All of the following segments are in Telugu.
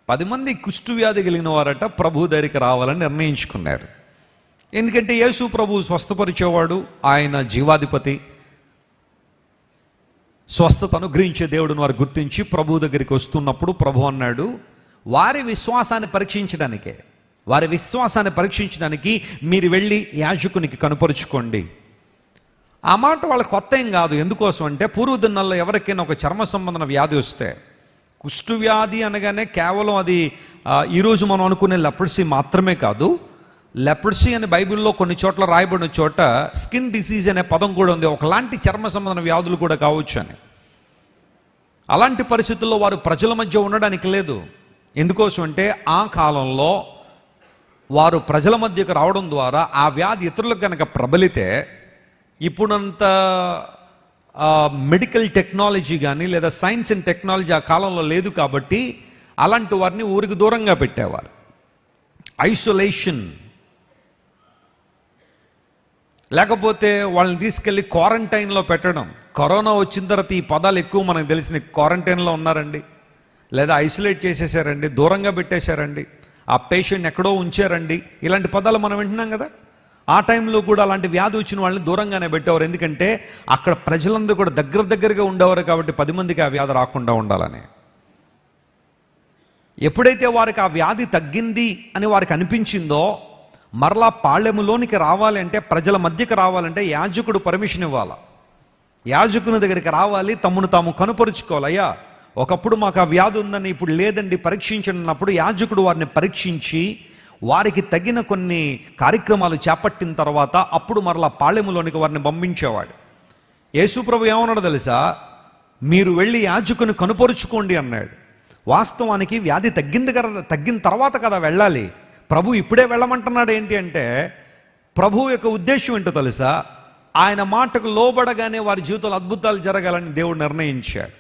10 మంది కుష్టు వ్యాధి కలిగిన వారట ప్రభు దగ్గరికి రావాలని నిర్ణయించుకున్నారు. ఎందుకంటే యేసు ప్రభు స్వస్థపరిచేవాడు, ఆయన జీవాధిపతి, స్వస్థత అనుగ్రహించే దేవుడిని వారు గుర్తించి ప్రభు దగ్గరికి వస్తున్నప్పుడు ప్రభు అన్నాడు, వారి విశ్వాసాన్ని పరీక్షించడానికి మీరు వెళ్ళి యాజకునికి కనుపరుచుకోండి. ఆ మాట వాళ్ళకి కొత్త ఏం కాదు. ఎందుకోసం అంటే పూర్వదినాల్లో ఎవరికైనా ఒక చర్మ సంబంధన వ్యాధి వస్తే, కుష్టు వ్యాధి అనగానే కేవలం అది ఈరోజు మనం అనుకునే లెప్రసీ మాత్రమే కాదు. లెప్రసీ అని బైబిల్లో కొన్ని చోట్ల రాయబడిన చోట స్కిన్ డిసీజ్ అనే పదం కూడా ఉంది. ఒకలాంటి చర్మ సంబంధన వ్యాధులు కూడా కావచ్చు అని. అలాంటి పరిస్థితుల్లో వారు ప్రజల మధ్య ఉండడానికి లేదు. ఎందుకోసం అంటే ఆ కాలంలో వారు ప్రజల మధ్యకు రావడం ద్వారా ఆ వ్యాధి ఇతరులకు కనుక ప్రబలితే, ఇప్పుడంత మెడికల్ టెక్నాలజీ కానీ లేదా సైన్స్ అండ్ టెక్నాలజీ ఆ కాలంలో లేదు కాబట్టి అలాంటి వారిని ఊరికి దూరంగా పెట్టేవారు. ఐసోలేషన్, లేకపోతే వాళ్ళని తీసుకెళ్ళి క్వారంటైన్లో పెట్టడం. కరోనా వచ్చిన తర్వాత ఈ పదాలు ఎక్కువ మనకు తెలిసిన, క్వారంటైన్లో ఉన్నారండి, లేదా ఐసోలేట్ చేసేసారండి, దూరంగా పెట్టేశారండి, ఆ పేషెంట్ని ఎక్కడో ఉంచారండి, ఇలాంటి పదాలు మనం వింటున్నాం కదా. ఆ టైంలో కూడా అలాంటి వ్యాధి వచ్చిన వాళ్ళని దూరంగానే పెట్టేవారు. ఎందుకంటే అక్కడ ప్రజలందరూ కూడా దగ్గరగా ఉండేవారు కాబట్టి 10 మందికి ఆ వ్యాధి రాకుండా ఉండాలని. ఎప్పుడైతే వారికి ఆ వ్యాధి తగ్గింది అని వారికి అనిపించిందో, మరలా పాళెములోనికి రావాలి అంటే, ప్రజల మధ్యకి రావాలంటే యాజకుడు పర్మిషన్ ఇవ్వాలి. యాజకుని దగ్గరికి రావాలి, తమను తాము కనుపరుచుకోవాలి. అయ్యా, ఒకప్పుడు మాకు ఆ వ్యాధి ఉందని, ఇప్పుడు లేదండి, పరీక్షించినప్పుడు యాజకుడు వారిని పరీక్షించి వారికి తగిన కొన్ని కార్యక్రమాలు చేపట్టిన తర్వాత అప్పుడు మరలా పాళెములోనికి వారిని పంపించేవాడు. యేసుప్రభు ఏమన్నాడు తెలుసా? మీరు వెళ్ళి యాజకుని కనుపరుచుకోండి అన్నాడు. వాస్తవానికి వ్యాధి తగ్గిన తర్వాత కదా వెళ్ళాలి. ప్రభు ఇప్పుడే వెళ్ళమంటున్నాడు. ఏంటి అంటే ప్రభు యొక్క ఉద్దేశం ఏంటో తెలుసా? ఆయన మాటకు లోబడగానే వారి జీవితంలో అద్భుతాలు జరగాలని దేవుడు నిర్ణయించాడు.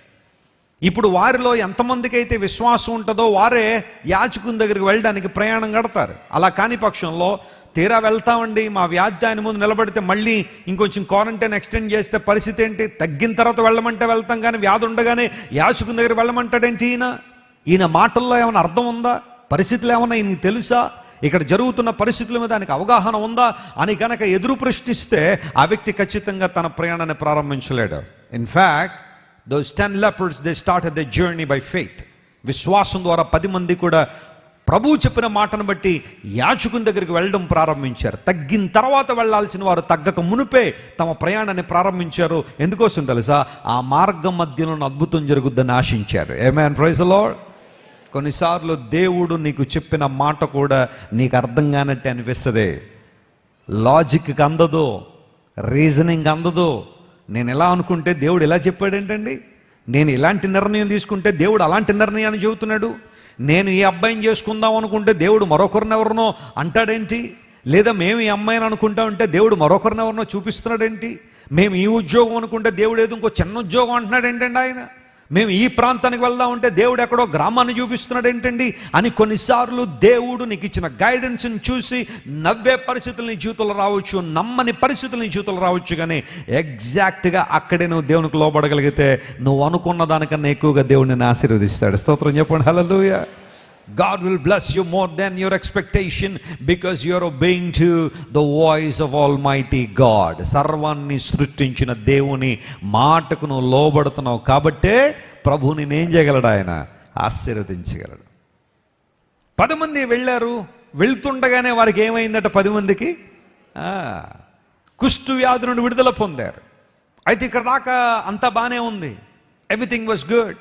ఇప్పుడు వారిలో ఎంతమందికి అయితే విశ్వాసం ఉంటుందో వారే యాజకుని దగ్గరికి వెళ్ళడానికి ప్రయాణం కడతారు. అలా కాని పక్షంలో తీరా వెళ్తామండి, మా వ్యాధి ఆయన ముందు నిలబడితే మళ్ళీ ఇంకొంచెం క్వారంటైన్ ఎక్స్టెండ్ చేస్తే పరిస్థితి ఏంటి? తగ్గిన తర్వాత వెళ్ళమంటే వెళ్తాం, కానీ వ్యాధి ఉండగానే యాజకుని దగ్గర వెళ్ళమంటాడేంటి? ఈయన మాటల్లో ఏమైనా అర్థం ఉందా? పరిస్థితులు ఏమన్నా ఈయనకి తెలుసా? ఇక్కడ జరుగుతున్న పరిస్థితుల మీద ఆయనకు అవగాహన ఉందా అని కనుక ఎదురు ప్రశ్నిస్తే ఆ వ్యక్తి ఖచ్చితంగా తన ప్రయాణాన్ని ప్రారంభించలేడు. In fact those 10 lepers, they started their journey by faith. విశ్వాసం ద్వారా 10 మంది కూడా ప్రభువు చెప్పిన మాటను బట్టి యాజకుని దగ్గరికి వెళ్ళడం ప్రారంభించారు. తగ్గిన తర్వాత వెళ్ళాల్సిన వారు తగ్గక మునిపే తమ ప్రయాణాన్ని ప్రారంభించారు. ఎందుకోసం తెలుసా? ఆ మార్గం మధ్యలో అద్భుతం జరుగుద్దని ఆశించారు. ఆమేన్, ప్రైజ్ ది లార్డ్. కొన్నిసార్లు దేవుడు నీకు చెప్పిన మాట కూడా నీకు అర్థం కానట్టు అనిపిస్తుంది. లాజిక్కి అందదు, రీజనింగ్ అందదు. నేను ఎలా అనుకుంటే దేవుడు ఎలా చెప్పాడేంటండి? నేను ఇలాంటి నిర్ణయం తీసుకుంటే దేవుడు అలాంటి నిర్ణయాన్ని చెబుతున్నాడు. నేను ఈ అబ్బాయిని చేసుకుందాం అనుకుంటే దేవుడు మరొకరినెవరినో అంటాడేంటి? లేదా మేము ఈ అమ్మాయిని అనుకుంటా ఉంటే దేవుడు మరొకరినెవరినో చూపిస్తున్నాడేంటి? మేము ఈ ఉద్యోగం అనుకుంటే దేవుడు ఏదో ఇంకో చిన్న ఉద్యోగం అంటున్నాడు ఏంటండి? ఆయన మేము ఈ ప్రాంతానికి వెళ్దాం అంటే దేవుడు ఎక్కడో గ్రామాన్ని చూపిస్తున్నాడు ఏంటండి అని కొన్నిసార్లు దేవుడు నీకు ఇచ్చిన గైడెన్స్ని చూసి నవ్వే పరిస్థితులు నీ జీవితంలో రావచ్చు, నమ్మని పరిస్థితులు నీ జీవితంలో రావచ్చు. కానీ ఎగ్జాక్ట్గా అక్కడే నువ్వు దేవునికి లోబడగలిగితే నువ్వు అనుకున్న దానికన్నా ఎక్కువగా దేవుడిని ఆశీర్వదిస్తాడు. స్తోత్రం చెప్పండి, హల్లెలూయా. God will bless you more than your expectation because you are obeying to the voice of Almighty God. సర్వాన్ని సృష్టించిన దేవుని మాటకు నువ్వు లోబడుతున్నావు కాబట్టే ప్రభువు నిన్ను ఏం చేయగలడు? ఆయన ఆశీర్వదించగలడు. 10 మంది వెళ్ళారు. వెళ్తుండగానే వారికి ఏమైందట? 10 మందికి కుష్టు వ్యాధి నుండి విడుదల పొందారు. అయితే ఇక్కడ దాకా అంతా బాగానే ఉంది, ఎవ్రీథింగ్ వాజ్ గుడ్.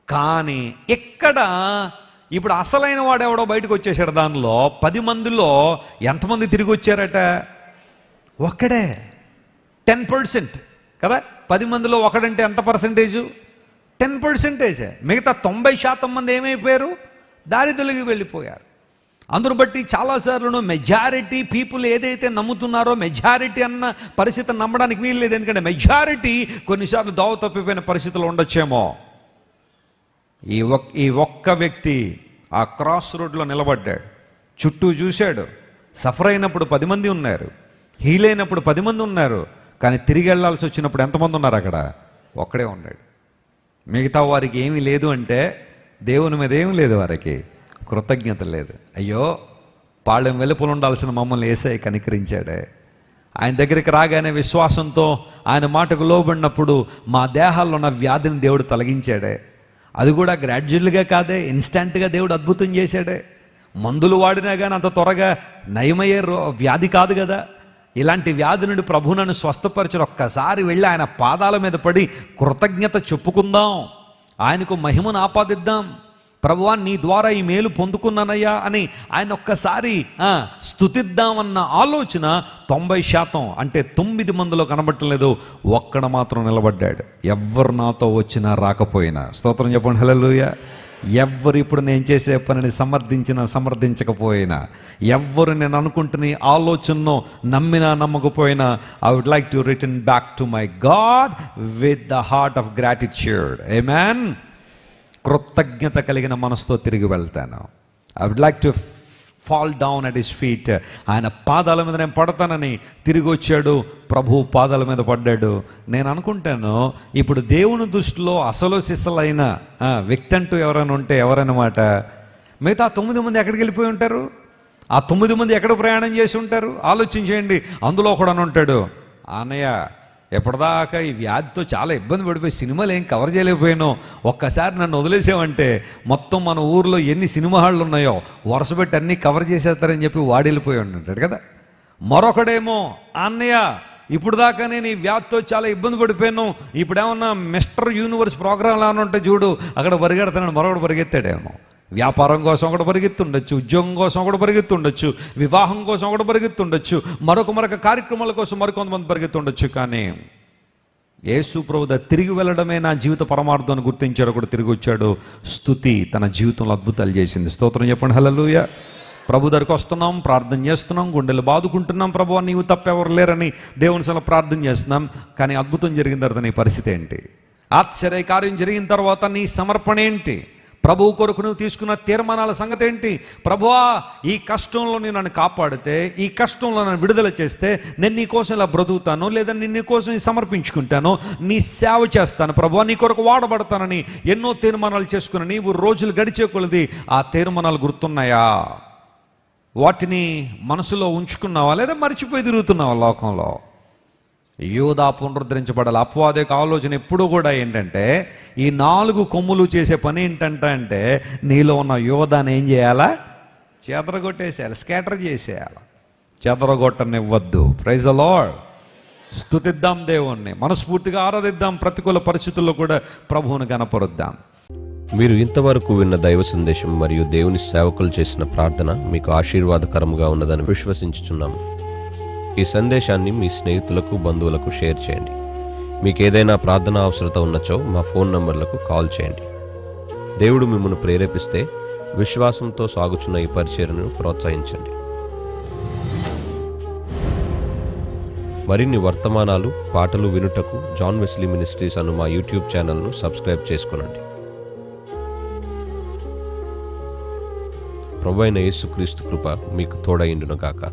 కానీ ఇక్కడ ఇప్పుడు అసలైన వాడు ఎవడో బయటకు వచ్చేసాడు. దానిలో 10 మందిలో ఎంతమంది తిరిగి వచ్చారట? ఒక్కడే. 10% కదా. 10 మందిలో ఒకడంటే ఎంత పర్సంటేజు? 10%. మిగతా 90% మంది ఏమైపోయారు? దారి తొలగి వెళ్ళిపోయారు. అందును బట్టి చాలాసార్లు మెజారిటీ పీపుల్ ఏదైతే నమ్ముతున్నారో మెజారిటీ అన్న పరిస్థితిని నమ్మడానికి వీలు లేదు. ఎందుకంటే మెజారిటీ కొన్నిసార్లు దోవ తప్పిపోయిన పరిస్థితులు ఉండొచ్చేమో. ఈ ఒక్క వ్యక్తి ఆ క్రాస్ రోడ్లో నిలబడ్డాడు, చుట్టూ చూశాడు. సఫర్ అయినప్పుడు 10 మంది ఉన్నారు, హీల్ అయినప్పుడు 10 మంది ఉన్నారు, కానీ తిరిగి వెళ్ళాల్సి వచ్చినప్పుడు ఎంతమంది ఉన్నారు? అక్కడ ఒక్కడే ఉన్నాడు. మిగతా వారికి ఏమీ లేదు అంటే దేవుని మీద ఏం లేదు వారికి, కృతజ్ఞత లేదు. అయ్యో పాళెం వెలుపల ఉండాల్సిన మమ్మల్ని యేసయ్య కనికరించాడే. ఆయన దగ్గరికి రాగానే విశ్వాసంతో ఆయన మాటకు లోబడినప్పుడు మా దేహాల్లో ఉన్న వ్యాధిని దేవుడు తొలగించాడే. అది కూడా గ్రాడ్యువల్గా కాదే, ఇన్స్టంట్గా దేవుడు అద్భుతం చేశాడే. మందులు వాడినా కానీ అంత త్వరగా నయమయ్యే వ్యాధి కాదు కదా. ఇలాంటి వ్యాధి నుండి ప్రభు నన్ను స్వస్థపరిచిన ఒక్కసారి వెళ్ళి ఆయన పాదాల మీద పడి కృతజ్ఞత చెప్పుకుందాం, ఆయనకు మహిమను ఆపాదిద్దాం. ప్రభువా నీ ద్వారా ఈ మేలు పొందుకున్నానయ్యా అని ఆయన ఒక్కసారి స్తుతిద్దామన్న ఆలోచన 90% అంటే 9 మందిలో కనబట్టలేదు, ఒక్కడ మాత్రం నిలబడ్డాడు. ఎవ్వరు నాతో వచ్చినా రాకపోయినా, స్తోత్రం చెప్పండి హల్లెలూయా. ఎవ్వరు ఇప్పుడు నేను చేసే పనిని సమర్థించినా సమర్థించకపోయినా, ఎవ్వరు నేను అనుకుంటున్న ఆలోచనను నమ్మినా నమ్మకపోయినా, I would like to return back to my God with the heart of gratitude. ఆమేన్. కృతజ్ఞత కలిగిన మనసుతో తిరిగి వెళ్తాను. I would like to fall down at his feet. ఆయన పాదాల మీద నేను పడతానని తిరిగి వచ్చాడు, ప్రభు పాదాల మీద పడ్డాడు. నేను అనుకుంటాను ఇప్పుడు దేవుని దృష్టిలో అసలు సిసలైన వ్యక్తి అంటూ ఎవరైనా ఉంటే ఎవరన్నమాట, మిగతా 9 మంది ఎక్కడికి వెళ్ళిపోయి ఉంటారు? ఆ 9 మంది ఎక్కడ ప్రయాణం చేసి ఉంటారు? ఆలోచించేయండి. అందులో ఒకడు ఉంటాడు, అన్నయ్య ఎప్పటిదాకా ఈ వ్యాధితో చాలా ఇబ్బంది పడిపోయి సినిమాలు ఏం కవర్ చేయలేకపోయాను, ఒక్కసారి నన్ను వదిలేసామంటే మొత్తం మన ఊర్లో ఎన్ని సినిమా హాళ్ళు ఉన్నాయో వరుసపెట్టి అన్నీ కవర్ చేసేస్తారని చెప్పి వాడు వెళ్ళిపోయి ఉంటాడు కదా. మరొకడేమో, అన్నయ్య ఇప్పుడు దాకా నేను ఈ వ్యాధితో చాలా ఇబ్బంది పడిపోయాను, ఇప్పుడేమన్నా మిస్టర్ యూనివర్స్ ప్రోగ్రాంలు ఏమైనా ఉంటే చూడు, అక్కడ పరిగెడుతున్నాడు. మరొకడు పరిగెత్తాడేమో, వ్యాపారం కోసం ఒకటి పరిగెత్తుండొచ్చు, ఉద్యోగం కోసం ఒకటి పరిగెత్తుండొచ్చు, వివాహం కోసం ఒకటి పరిగెత్తుండొచ్చు, మరొక కార్యక్రమాల కోసం మరికొంతమంది పరిగెత్తుండొచ్చు. కానీ యేసు ప్రభువు తిరిగి వెళ్ళడమే నా జీవిత పరమార్థం అని గుర్తించాడు. ఒకడు తిరిగి వచ్చాడు. స్తుతి తన జీవితంలో అద్భుతాలు చేసింది. స్తోత్రం చెప్పండి హల్లెలూయా. ప్రభు దగ్గరికి వస్తున్నాం, ప్రార్థన చేస్తున్నాం, గుండెలు బాదుకుంటున్నాం, ప్రభువా నీవు తప్పెవరు లేరని దేవుని సల ప్రార్థన చేస్తున్నాం. కానీ అద్భుతం జరిగిన తర్వాత నీ పరిస్థితి ఏంటి? ఆశ్చర్య కార్యం జరిగిన తర్వాత నీ సమర్పణ ఏంటి? ప్రభువు కొరకు నువ్వు తీసుకున్న తీర్మానాల సంగతి ఏంటి? ప్రభువా ఈ కష్టంలో నేను నన్ను కాపాడితే, ఈ కష్టంలో నన్ను విడుదల చేస్తే నేను నీ కోసం ఇలా బ్రతుకుతాను, లేదా నేను నీ కోసం సమర్పించుకుంటాను, నీ సేవ చేస్తాను, ప్రభువా నీ కొరకు వాడబడతానని ఎన్నో తీర్మానాలు చేసుకుని నీవు రోజులు గడిచే కొలది ఆ తీర్మానాలు గుర్తున్నాయా? వాటిని మనసులో ఉంచుకున్నావా, లేదా మర్చిపోయి తిరుగుతున్నావా లోకంలో? యోధా పునరుద్ధరించబడాలి. అపవాది యొక్క ఆలోచన ఎప్పుడు కూడా ఏంటంటే, ఈ 4 కొమ్ములు చేసే పని ఏంటంటే నీలో ఉన్న యోధాన్ని ఏం చేయాలా? చెదరగొట్టేసేయాలి, స్కాటర్ చేసేయాలి. చెదరగొట్టనివ్వద్దు. Praise the Lord. స్తుతిద్దాం దేవుణ్ణి, మనస్ఫూర్తిగా ఆరాధిద్దాం. ప్రతికూల పరిస్థితుల్లో కూడా ప్రభువుని గణపరుద్దాం. మీరు ఇంతవరకు విన్న దైవ సందేశం మరియు దేవుని సేవకులు చేసిన ప్రార్థన మీకు ఆశీర్వాదకరముగా ఉన్నదని విశ్వసించుచున్నాము. ఈ సందేశాన్ని మీ స్నేహితులకు, బంధువులకు షేర్ చేయండి. మీకు ఏదైనా ప్రార్థన అవసరత ఉన్నచో మా ఫోన్ నంబర్లకు కాల్ చేయండి. దేవుడు మిమ్మల్ని ప్రేరేపిస్తే విశ్వాసంతో సాగుచున్న ఈ పరిచర్యను ప్రోత్సహించండి. మరిన్ని వర్తమానాలు, పాటలు వినుటకు జాన్ వెస్లీ మినిస్ట్రీస్ అను మా యూట్యూబ్ ఛానల్ను సబ్స్క్రైబ్ చేసుకొనండి. ప్రభువైన యేసుక్రీస్తు కృప మీకు తోడైండును గాక.